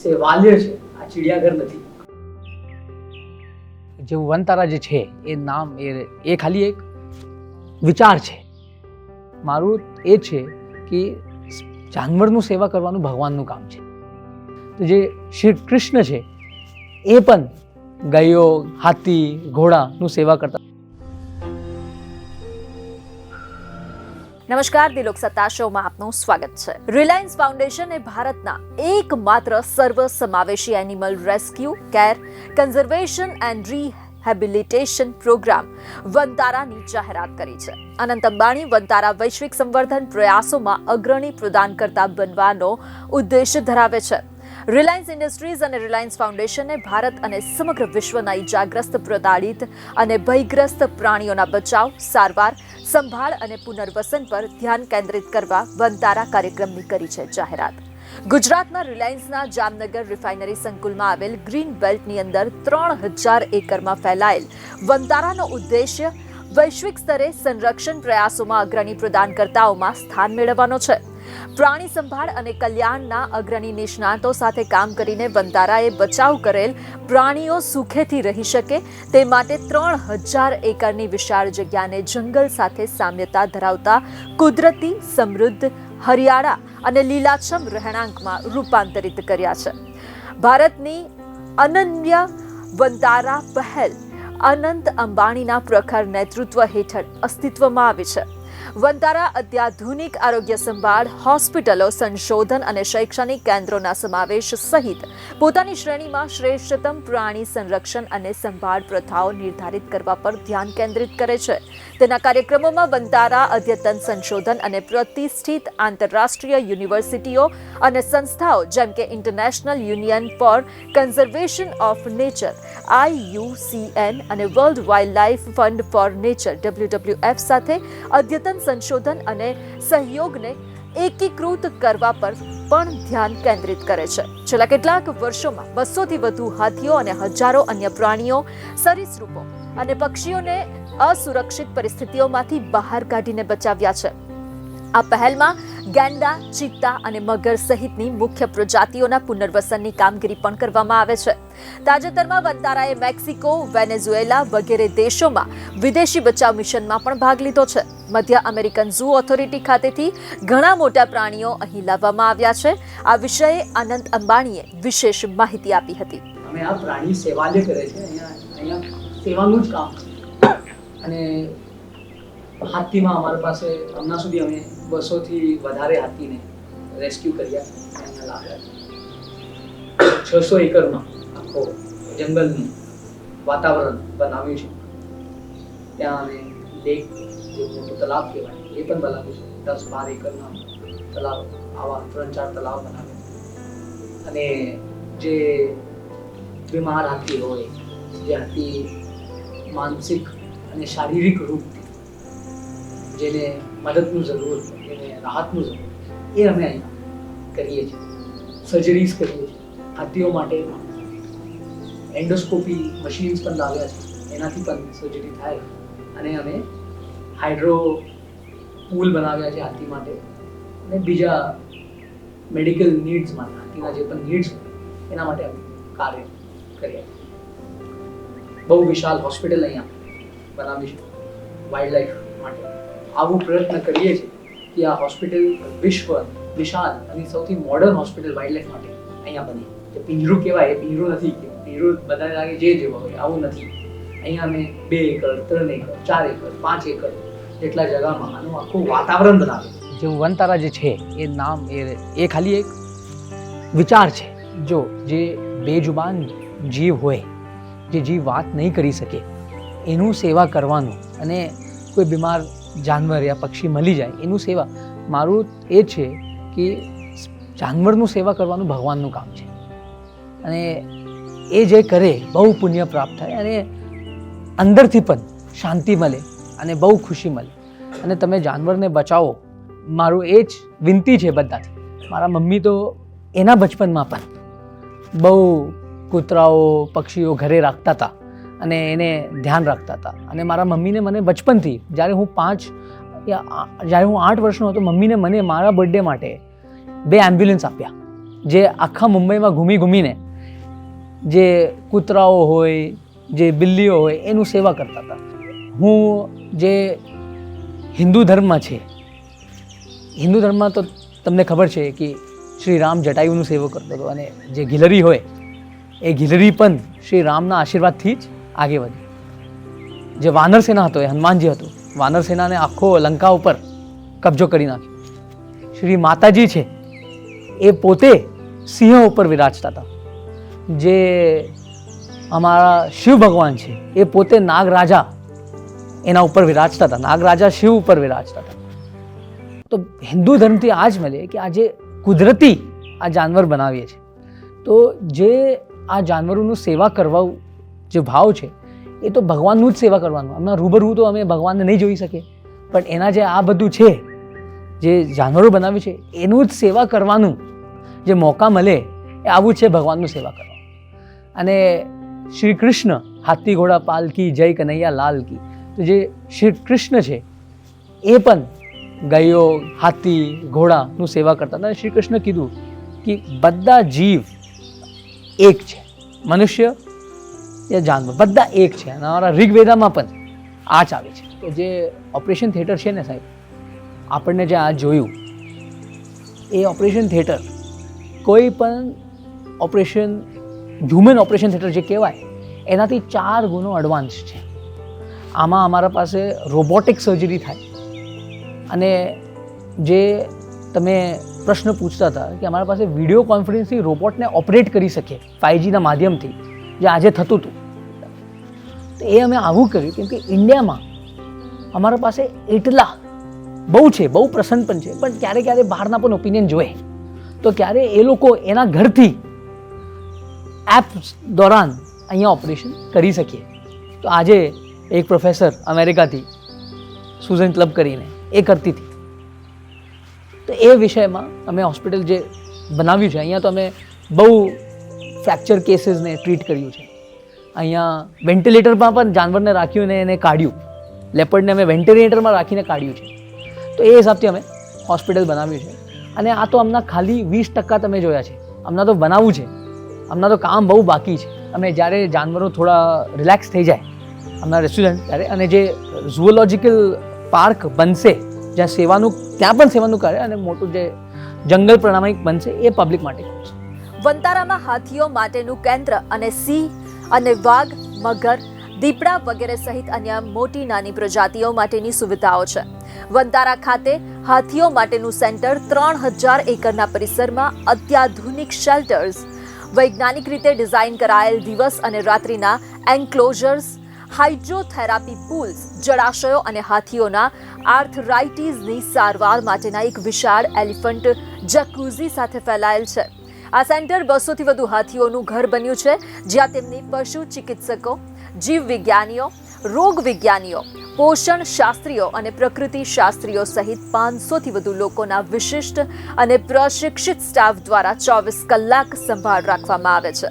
સેવાલય છે, આ ચિડિયાઘર નથી. જે વનતારા જે છે એ નામ એ ખાલી એક વિચાર છે. મારું એ છે કે જાનવરનું સેવા કરવાનું ભગવાનનું કામ છે. તો જે શ્રી કૃષ્ણ છે એ પણ ગાયો, હાથી, ઘોડાનું સેવા કરતા. નમસ્કાર, દિલોક સત્તા શોમાં આપનું સ્વાગત છે. રિલાયન્સ ફાઉન્ડેશન એ ભારતના એકમાત્ર સર્વસમાવેશી animal rescue, care, conservation and rehabilitation program વનતારાની જાહેરાત કરી છે. અનંત અંબાણી વનતારા વૈશ્વિક સંવર્ધન પ્રયાસોમાં અગ્રણી પ્રદાનકર્તા બનવાનો ઉદ્દેશ્ય ધરાવે છે. રિલાયન્સ ઇન્ડસ્ટ્રીઝ અને રિલાયન્સ ફાઉન્ડેશને ભારત અને સમગ્ર વિશ્વના ઇજાગ્રસ્ત, પ્રતાડિત અને ભયગ્રસ્ત પ્રાણીઓના બચાવ, સારવાર, સંભાળ અને પુનર્વસન પર ધ્યાન કેન્દ્રિત કરવા વનતારા કાર્યક્રમની કરી છે જાહેરાત. ગુજરાતના રિલાયન્સના જામનગર રિફાઇનરી સંકુલમાં આવેલ ગ્રીન બેલ્ટની અંદર 3000 એકરમાં ફેલાયેલ વનતારાનો ઉદ્દેશ્ય વૈશ્વિક સ્તરે સંરક્ષણ પ્રયાસોમાં અગ્રણી પ્રદાનકર્તાઓમાં સ્થાન મેળવવાનો છે. પ્રાણી સંભાળ અને કલ્યાણના અગ્રણી નિષ્ણાતો સાથે કામ કરીને વનતારાએ બચાવ કરેલ પ્રાણીઓ સુખેથી રહી શકે તે માટે 3000 એકરની વિશાળ જગ્યાને જંગલ સાથે સામ્યતા ધરાવતા કુદરતી, સમૃદ્ધ, હરિયાળા અને લીલાછમ રહેણાંકમાં રૂપાંતરિત કર્યા છે. ભારતની અનન્ય વનતારા પહેલ અનંત અંબાણીના પ્રખર નેતૃત્વ હેઠળ અસ્તિત્વમાં આવી છે. વનતારા અત્યાધુનિક આરોગ્ય સંભાળ, હોસ્પિટલો, સંશોધન અને શૈક્ષણિક કેન્દ્રોના સમાવેશ સહિત પોતાની શ્રેણીમાં શ્રેષ્ઠતમ પ્રાણી સંરક્ષણ અને સંભાળ પ્રથાઓ નિર્ધારિત કરવા પર ધ્યાન કેન્દ્રિત કરે છે. તેના કાર્યક્રમોમાં વનતારા અદ્યતન સંશોધન અને પ્રતિષ્ઠિત આંતરરાષ્ટ્રીય યુનિવર્સિટીઓ અને સંસ્થાઓ જેમ કે International Union for Conservation of Nature IUCN અને World Wildlife Fund for Nature WWF સાથે અદ્યતન સંશોધન અને સહયોગને એકીકૃત કરવા પર પણ ધ્યાન કેન્દ્રિત કરે છે. છેલ્લા કેટલાક વર્ષોમાં 200થી વધુ હાથીઓ અને હજારો અન્ય પ્રાણીઓ, સરીસૃપો અને પક્ષીઓને અસુરક્ષિત પરિસ્થિતિઓમાંથી બહાર કાઢીને બચાવ્યા છે. આ પહેલમાં ગેંડા, ચિત્તા અને મગર સહિતની મુખ્ય પ્રજાતિઓના પુનર્વસનની કામગીરી પણ કરવામાં આવે છે. તાજેતરમાં વનતારાએ મેક્સિકો, વેનેઝુએલા વગેરે દેશોમાં વિદેશી બચાવ મિશનમાં પણ ભાગ લીધો છે. મધ્ય અમેરિકન ઝૂ ઓથોરિટી ખાતેથી ઘણા મોટા પ્રાણીઓ અહીં લાવવામાં આવ્યા છે. આ વિષયે અનંત અંબાણીએ વિશેષ માહિતી આપી હતી. અમે આ પ્રાણી સેવાલય કરે છે, અહીંયા સેવાનું જ કામ છે. અને હાથીમાં અમારી પાસે હમણાં સુધી અમે 200થી વધારે હાથીને રેસ્ક્યુ કર્યા, અહીંયા લાવ્યા. 600 એકરમાં આખો જંગલનું વાતાવરણ બનાવ્યું છે. ત્યાં અમે લેક, જે મોટું તલાવ કહેવાય, એ પણ બનાવ્યું છે. 10-12 એકરના તલાવ, આવા 3-4 તલાવ બનાવ્યા. અને જે બીમાર હાથી હોય, જે હાથી માનસિક અને શારીરિક રૂપથી જેને મદદની જરૂર હોય, જેને રાહતની જરૂર હોય, એ અમે અહીંયા કરીએ છીએ. સર્જરીઝ કરીએ છીએ. હાથીઓ માટે એન્ડોસ્કોપી મશીન્સ પણ લાવ્યા છે, એનાથી પણ સર્જરી થાય. અને અમે હાઇડ્રો પૂલ બનાવ્યા છે હાથી માટે, અને બીજા મેડિકલ નીડ્સ માટે, હાથીના જે પણ નીડ્સ હોય એના માટે અમે કાર્ય કરીએ. બહુ વિશાળ હોસ્પિટલ અહીંયા બનાવી છે વાઇલ્ડ લાઈફ માટે. આવું પ્રયત્ન કરીએ છીએ કે આ હોસ્પિટલ વિશ્વ વિશાળ અને સૌથી મોડર્ન હોસ્પિટલ વાઇલ્ડ લાઈફ માટે અહીંયા બની. જે પિંજરું કહેવાય, એ પિંજરું નથી. પિંજરું બધા લાગે જે જેવા હોય, આવું નથી. અહીંયા અમે 2 એકર, 3 એકર, 4 એકર, 5 એકર જેટલા જગામાં આનું આખું વાતાવરણ બનાવે. જે વનતારા જે છે એ નામ એ ખાલી એક વિચાર છે. જો જે બેજુબાન જીવ હોય, જે જીવ વાત નહીં કરી શકે, એનું સેવા કરવાનું, અને કોઈ બીમાર જાનવર યા પક્ષી મળી જાય એનું સેવા, મારું એ છે કે જાનવરનું સેવા કરવાનું ભગવાનનું કામ છે. અને એ જે કરે બહુ પુણ્ય પ્રાપ્ત થાય, અને અંદરથી પણ શાંતિ મળે અને બહુ ખુશી મળે. અને તમે જાનવરને બચાવો, મારું એ જ વિનંતી છે બધાથી. મારા મમ્મી તો એના બચપનમાં પણ બહુ કૂતરાઓ, પક્ષીઓ ઘરે રાખતા હતા અને એને ધ્યાન રાખતા હતા. અને મારા મમ્મીને મને બચપનથી, જ્યારે હું 8 વર્ષનો હતો, મમ્મીને મને મારા બર્થડે માટે 2 એમ્બ્યુલન્સ આપ્યા. જે આખા મુંબઈમાં ઘૂમીને જે કૂતરાઓ હોય, જે બિલ્લીઓ હોય એનું સેવા કરતા હતા. હું જે હિન્દુ ધર્મમાં છે, હિન્દુ ધર્મમાં તો તમને ખબર છે કે શ્રી રામ જટાયુનું સેવા કરતો હતો, અને જે ગિલરી હોય એ ગિલરી પણ શ્રી રામના આશીર્વાદથી જ આગે વધી. જે વાનર સેના હતો એ હનુમાનજી હતો, વાનર સેનાને આખો લંકા ઉપર કબજો કરી નાખ્યો. શ્રી માતાજી છે એ પોતે સિંહ ઉપર વિરાજતા હતા. જે અમારા શિવ ભગવાન છે એ પોતે નાગરાજા એના ઉપર વિરાજતા હતા, નાગરાજા શિવ ઉપર વિરાજતા હતા. તો હિન્દુ ધર્મથી આ જ મળે કે આજે કુદરતી આ જાનવર બનાવીએ છીએ, તો જે આ જાનવરોનું સેવા કરવા જે ભાવ છે એ તો ભગવાનનું જ સેવા કરવાનું. હમણાં રૂબરૂ તો અમે ભગવાનને નહીં જોઈ શકીએ, પણ એના જે આ બધું છે, જે જાનવરો બનાવે છે એનું જ સેવા કરવાનું જે મોકા મળે એ આવું છે ભગવાનનું સેવા કરવાનું. અને શ્રી કૃષ્ણ હાથી ઘોડા પાલકી જય કનૈયા લાલ કી, તો જે શ્રી કૃષ્ણ છે એ પણ ગાયો, હાથી, ઘોડાનું સેવા કરતા હતા. શ્રી કૃષ્ણ કીધું કે બધા જીવ એક છે, મનુષ્ય યા જાનવર બધા એક છે. અને અમારા ઋગ્વેદામાં પણ આ જ આવે છે. તો જે ઓપરેશન થિયેટર છે ને સાહેબ, આપણને જે આ જોયું એ ઓપરેશન થિયેટર કોઈ પણ ઓપરેશન, હ્યુમન ઓપરેશન થિયેટર જે કહેવાય એનાથી 4 ગુણો એડવાન્સ છે. આમાં અમારા પાસે રોબોટિક સર્જરી થાય. અને જે તમે પ્રશ્ન પૂછતા હતા કે અમારા પાસે વિડીયો કોન્ફરન્સથી રોબોટને ઓપરેટ કરી શકીએ 5Gના માધ્યમથી, જે આજે થતું હતું, તો એ અમે આવું કર્યું કેમ કે ઇન્ડિયામાં અમારા પાસે એટલા બહુ છે, બહુ પ્રસન્ન પણ છે, પણ ક્યારે ક્યારે બહારના પણ ઓપિનિયન જોઈએ, તો ક્યારે એ લોકો એના ઘરથી એપ દોરાન અહીંયા ઓપરેશન કરી શકીએ. તો આજે એક પ્રોફેસર અમેરિકાથી સુઝન ક્લબ કરીને એ કરતી હતી. તો એ વિષયમાં અમે હોસ્પિટલ જે બનાવ્યું છે અહીંયા, તો અમે બહુ ફ્રેક્ચર કેસીસને ટ્રીટ કર્યું છે. અહીંયા વેન્ટિલેટરમાં પણ જાનવરને રાખ્યું ને એને કાઢ્યું, લેપર્ડને અમે વેન્ટિલેટરમાં રાખીને કાઢ્યું છે. તો એ હિસાબથી અમે હોસ્પિટલ બનાવ્યું છે. અને આ તો હમણાં ખાલી 20% તમે જોયા છે, હમણાં તો બનાવવું છે, હમણાં તો કામ બહુ બાકી છે. અમે જ્યારે જાનવરો થોડા રિલેક્સ થઈ જાય હમણાં રેસ્ટોરન્ટ ત્યારે, અને જે ઝુઓલોજિકલ પાર્ક બનશે જ્યાં સેવાનું, ત્યાં પણ સેવાનું કરે, અને મોટું જે જંગલ પ્રણામી બનશે એ પબ્લિક માટે કરશે. વંતારામાં હાથીઓ માટેનું કેન્દ્ર અને સિંહ અને વાઘ, મગર, દીપડા વગેરે સહિત અન્ય મોટી નાની પ્રજાતિઓ માટેની સુવિધાઓ છે. વંતારા ખાતે હાથીઓ માટેનું સેન્ટર 3000 એકરના પરિસરમાં અત્યાધુનિક શેલ્ટર્સ, વૈજ્ઞાનિક રીતે ડિઝાઇન કરાયેલ દિવસ અને રાત્રિના એન્ક્લોઝર્સ, હાઇડ્રોથેરાપી પૂલ્સ, જળાશયો અને હાથીઓના આર્થરાઇટિસની સારવાર માટેના એક વિશાળ એલિફન્ટ જકુઝી સાથે ફેલાયેલ છે. આ સેન્ટર 200 થી વધુ હાથીઓનું ઘર બન્યું છે, જ્યાં તેમની પશુ ચિકિત્સકો, જીવ વિજ્ઞાનીઓ, રોગ વિજ્ઞાનીઓ, પોષણ શાસ્ત્રીઓ અને પ્રકૃતિ શાસ્ત્રીઓ સહિત 500 થી વધુ લોકોના વિશિષ્ટ અને પ્રશિક્ષિત સ્ટાફ દ્વારા 24 કલાક સંભાળ રાખવામાં આવે છે.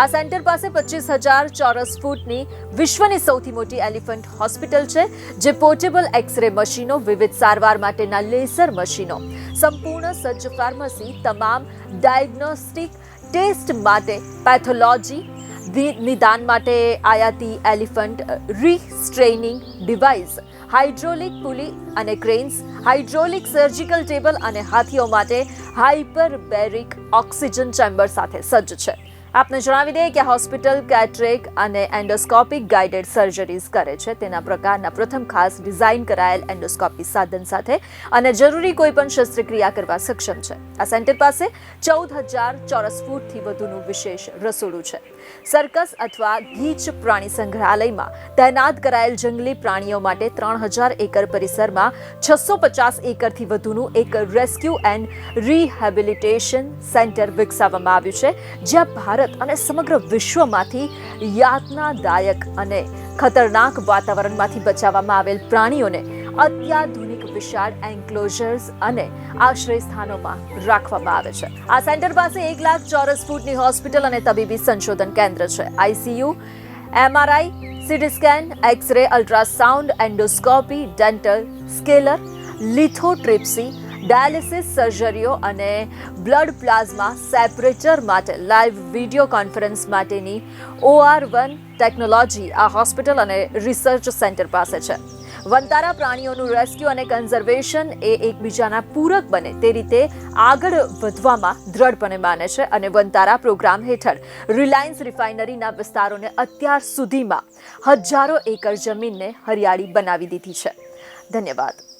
આ સેન્ટર પાસે 25,000 ચોરસ ફૂટની વિશ્વની સૌથી મોટી એલિફન્ટ હોસ્પિટલ છે, જે પોર્ટેબલ એક્સ-રે મશીનો, વિવિધ સારવાર માટેના લેસર મશીનો, સંપૂર્ણ સજ્જ ફાર્મસી, તમામ ડાયગ્નોસ્ટિક ટેસ્ટ માટે, પેથોલોજી નિદાન માટે આયાતી એલિફન્ટ રીસ્ટ્રેનિંગ ડિવાઇસ, હાઇડ્રોલિક પુલી અને ક્રેન્સ, હાઇડ્રોલિક સર્જિકલ ટેબલ અને હાથીઓ માટે હાઇપરબેરિક ઓક્સિજન ચેમ્બર સાથે સજ્જ છે. આપને જણાવી દઈએ કે હોસ્પિટલ કેટરેક અને એન્ડોસ્કોપિક ગાઇડેડ સર્જરીઝ કરે છે. તેના પ્રકારના પ્રથમ ખાસ ડિઝાઇન કરાયેલ એન્ડોસ્કોપી સાધન સાથે અને જરૂરી કોઈ પણ શસ્ત્રક્રિયા કરવા સક્ષમ છે. આ સેન્ટર પાસે 14,000 ચોરસ ફૂટથી વધુનું વિશેષ રસોડું છે. સર્કસ અથવા ગીચ પ્રાણી સંગ્રહાલયમાં તૈનાત કરાયેલ જંગલી પ્રાણીઓ માટે 3000 એકર પરિસરમાં 650 એકરથી વધુનું એક રેસ્ક્યુ એન્ડ રિહેબિલિટેશન સેન્ટર વિકસાવવામાં આવ્યું છે, જ્યાં ભારત અને સમગ્ર વિશ્વમાંથી યાતનાદાયક અને ખતરનાક વાતાવરણમાંથી બચાવવામાં આવેલ પ્રાણીઓને અત્યાધુનિક વિશાળ એન્ક્લોઝર્સ અને આશ્રય સ્થાનોમાં રાખવામાં આવે છે. આ સેન્ટર પાસે 1 લાખ ચોરસ ફૂટની હોસ્પિટલ અને તબીબી સંશોધન કેન્દ્ર છે. ICU, MRI, CT scan, x-ray, ultrasound, endoscopy, dental, scaler, lithotripsy, dialysis સર્જરીઓ અને બ્લડ પ્લાઝમા સેપરેટર માટે લાઈવ વિડીયો કોન્ફરન્સ માટેની OR1 ટેકનોલોજી આ હોસ્પિટલ અને રિસર્ચ સેન્ટર પાસે છે. વનતારા પ્રાણીઓનું રેસ્ક્યુ અને કન્ઝર્વેશન એ એકબીજાના પૂરક બને તે રીતે આગળ વધવામાં દ્રઢપણે માને છે અને વનતારા પ્રોગ્રામ હેઠળ રિલાયન્સ રિફાઇનરીના વિસ્તારોને અત્યાર સુધીમાં હજારો એકર જમીનને હરિયાળી બનાવી દીધી છે. ધન્યવાદ.